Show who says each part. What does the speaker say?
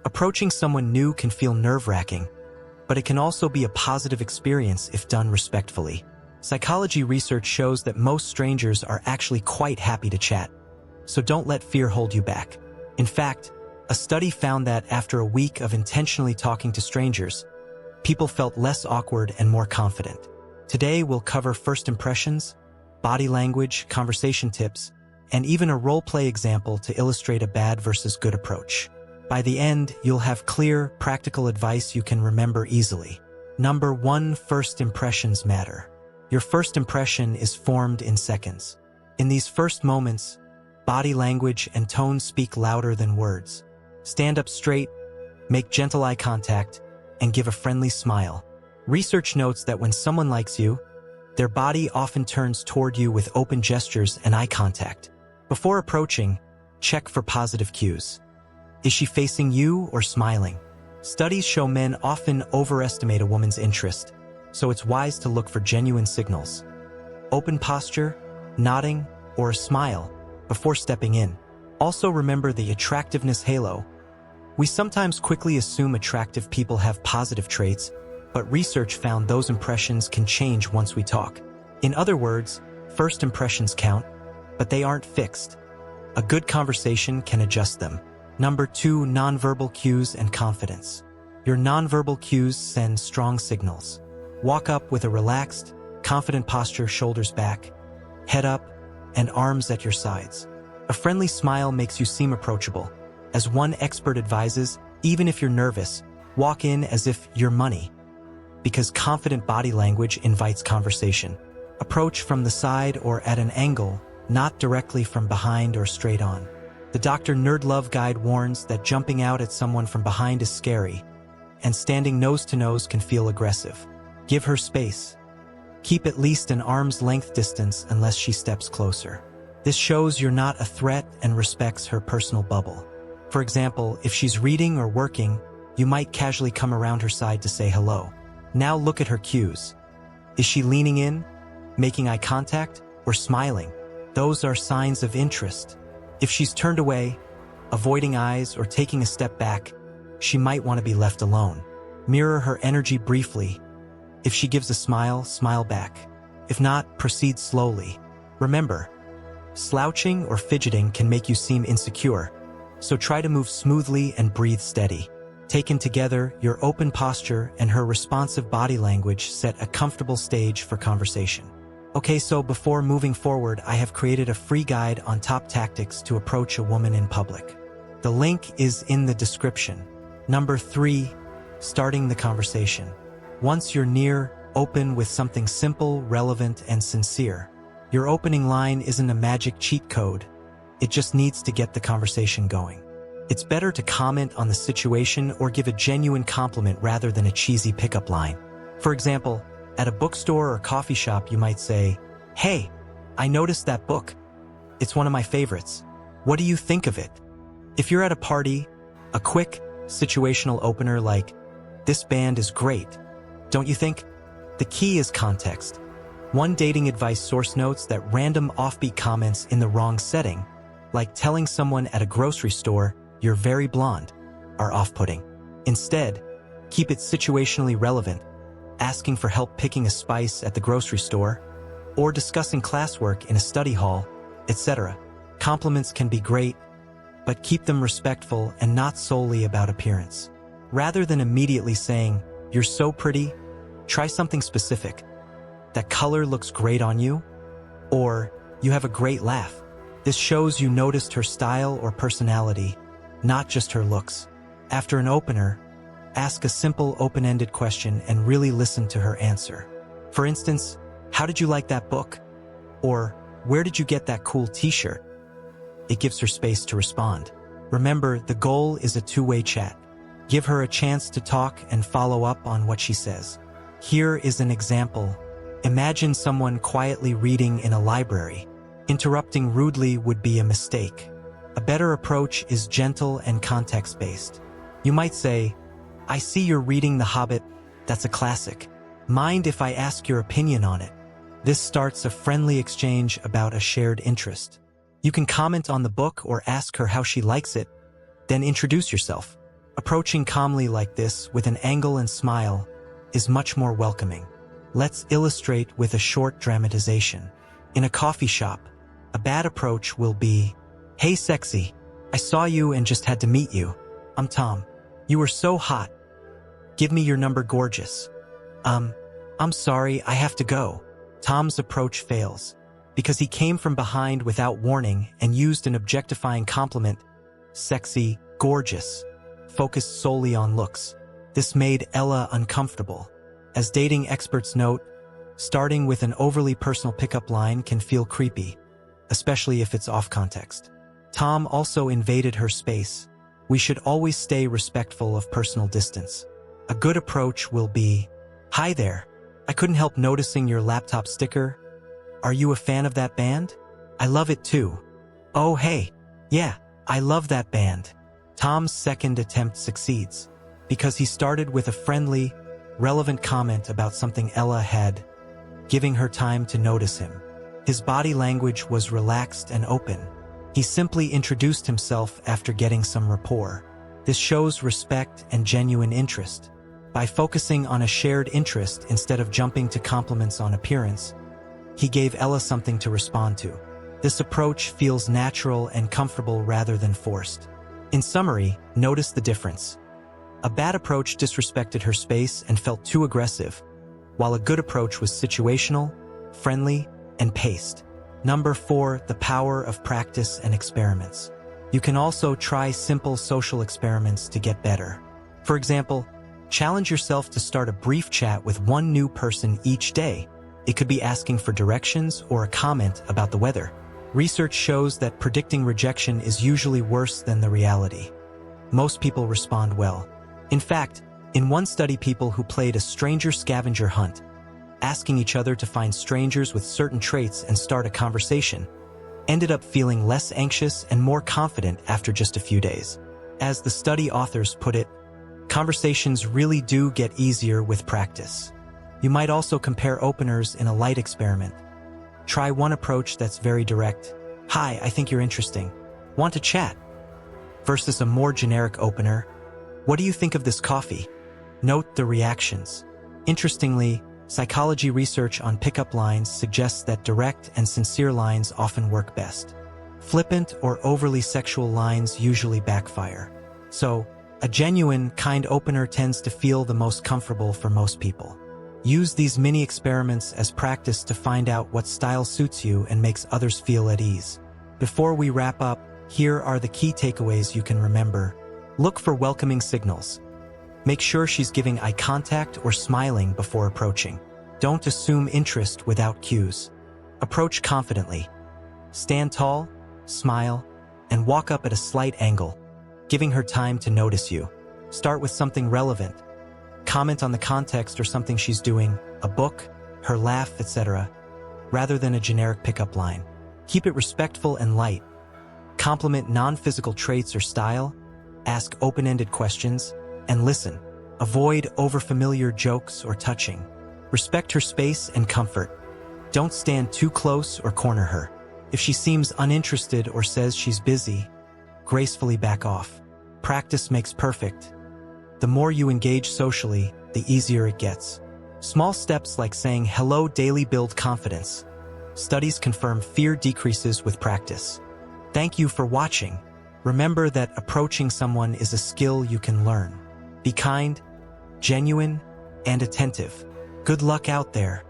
Speaker 1: Approaching someone new can feel nerve-wracking, but it can also be a positive experience if done respectfully. Psychology research shows that most strangers are actually quite happy to chat, so don't let fear hold you back. In fact, a study found that after a week of intentionally talking to strangers, people felt less awkward and more confident. Today we'll cover first impressions, body language, conversation tips, and even a role-play example to illustrate a bad versus good approach. By the end, you'll have clear, practical advice you can remember easily. Number 1, first impressions matter. Your first impression is formed in seconds. In these first moments, body language and tone speak louder than words. Stand up straight, make gentle eye contact, and give a friendly smile. Research notes that when someone likes you, their body often turns toward you with open gestures and eye contact. Before approaching, check for positive cues. Is she facing you or smiling? Studies show men often overestimate a woman's interest, so it's wise to look for genuine signals. Open posture, nodding, or a smile before stepping in. Also remember the attractiveness halo. We sometimes quickly assume attractive people have positive traits, but research found those impressions can change once we talk. In other words, first impressions count, but they aren't fixed. A good conversation can adjust them. Number 2, nonverbal cues and confidence. Your nonverbal cues send strong signals. Walk up with a relaxed, confident posture, shoulders back, head up, and arms at your sides. A friendly smile makes you seem approachable. As one expert advises, even if you're nervous, walk in as if you're money, because confident body language invites conversation. Approach from the side or at an angle, not directly from behind or straight on. The Dr. Nerd Love Guide warns that jumping out at someone from behind is scary, and standing nose to nose can feel aggressive. Give her space. Keep at least an arm's length distance unless she steps closer. This shows you're not a threat and respects her personal bubble. For example, if she's reading or working, you might casually come around her side to say hello. Now look at her cues. Is she leaning in, making eye contact, or smiling? Those are signs of interest. If she's turned away, avoiding eyes, or taking a step back, she might want to be left alone. Mirror her energy briefly. If she gives a smile, smile back. If not, proceed slowly. Remember, slouching or fidgeting can make you seem insecure, so try to move smoothly and breathe steady. Taken together, your open posture and her responsive body language set a comfortable stage for conversation. Okay, so before moving forward, I have created a free guide on top tactics to approach a woman in public. The link is in the description. Number 3, starting the conversation. Once you're near, open with something simple, relevant, and sincere. Your opening line isn't a magic cheat code. It just needs to get the conversation going. It's better to comment on the situation or give a genuine compliment rather than a cheesy pickup line. For example, at a bookstore or coffee shop, you might say, "Hey, I noticed that book. It's one of my favorites. What do you think of it?" If you're at a party, a quick, situational opener like, "This band is great, don't you think?" The key is context. One dating advice source notes that random offbeat comments in the wrong setting, like telling someone at a grocery store, "You're very blonde," are off-putting. Instead, keep it situationally relevant, asking for help picking a spice at the grocery store, or discussing classwork in a study hall, etc. Compliments can be great, but keep them respectful and not solely about appearance. Rather than immediately saying, "You're so pretty," try something specific. "That color looks great on you," or "You have a great laugh." This shows you noticed her style or personality, not just her looks. After an opener, ask a simple open-ended question and really listen to her answer. For instance, "How did you like that book?" Or "Where did you get that cool t-shirt?" It gives her space to respond. Remember, the goal is a two-way chat. Give her a chance to talk and follow up on what she says. Here is an example. Imagine someone quietly reading in a library. Interrupting rudely would be a mistake. A better approach is gentle and context-based. You might say, "I see you're reading The Hobbit. That's a classic. Mind if I ask your opinion on it?" This starts a friendly exchange about a shared interest. You can comment on the book or ask her how she likes it, then introduce yourself. Approaching calmly like this with an angle and smile is much more welcoming. Let's illustrate with a short dramatization. In a coffee shop, a bad approach will be, "Hey sexy, I saw you and just had to meet you. I'm Tom. You were so hot. Give me your number, gorgeous." I'm sorry, I have to go." Tom's approach fails because he came from behind without warning and used an objectifying compliment, "Sexy, gorgeous," focused solely on looks. This made Ella uncomfortable. As dating experts note, starting with an overly personal pickup line can feel creepy, especially if it's off context. Tom also invaded her space. We should always stay respectful of personal distance. A good approach will be, "Hi there. I couldn't help noticing your laptop sticker. Are you a fan of that band? I love it too." "Oh hey, yeah, I love that band." Tom's second attempt succeeds because he started with a friendly, relevant comment about something Ella had, giving her time to notice him. His body language was relaxed and open. He simply introduced himself after getting some rapport. This shows respect and genuine interest. By focusing on a shared interest instead of jumping to compliments on appearance, he gave Ella something to respond to. This approach feels natural and comfortable rather than forced. In summary, notice the difference. A bad approach disrespected her space and felt too aggressive, while a good approach was situational, friendly, and paced. Number 4, the power of practice and experiments. You can also try simple social experiments to get better. For example, challenge yourself to start a brief chat with one new person each day. It could be asking for directions or a comment about the weather. Research shows that predicting rejection is usually worse than the reality. Most people respond well. In fact, in one study, people who played a stranger scavenger hunt, asking each other to find strangers with certain traits and start a conversation, ended up feeling less anxious and more confident after just a few days. As the study authors put it, conversations really do get easier with practice. You might also compare openers in a light experiment. Try one approach that's very direct, "Hi, I think you're interesting. Want to chat?" versus a more generic opener, "What do you think of this coffee?" Note the reactions. Interestingly, psychology research on pickup lines suggests that direct and sincere lines often work best. Flippant or overly sexual lines usually backfire. So, a genuine, kind opener tends to feel the most comfortable for most people. Use these mini experiments as practice to find out what style suits you and makes others feel at ease. Before we wrap up, here are the key takeaways you can remember. Look for welcoming signals. Make sure she's giving eye contact or smiling before approaching. Don't assume interest without cues. Approach confidently. Stand tall, smile, and walk up at a slight angle, giving her time to notice you. Start with something relevant. Comment on the context or something she's doing, a book, her laugh, etc., rather than a generic pickup line. Keep it respectful and light. Compliment non-physical traits or style, ask open-ended questions, and listen. Avoid overfamiliar jokes or touching. Respect her space and comfort. Don't stand too close or corner her. If she seems uninterested or says she's busy, gracefully back off. Practice makes perfect. The more you engage socially, the easier it gets. Small steps like saying hello daily build confidence. Studies confirm fear decreases with practice. Thank you for watching. Remember that approaching someone is a skill you can learn. Be kind, genuine, and attentive. Good luck out there.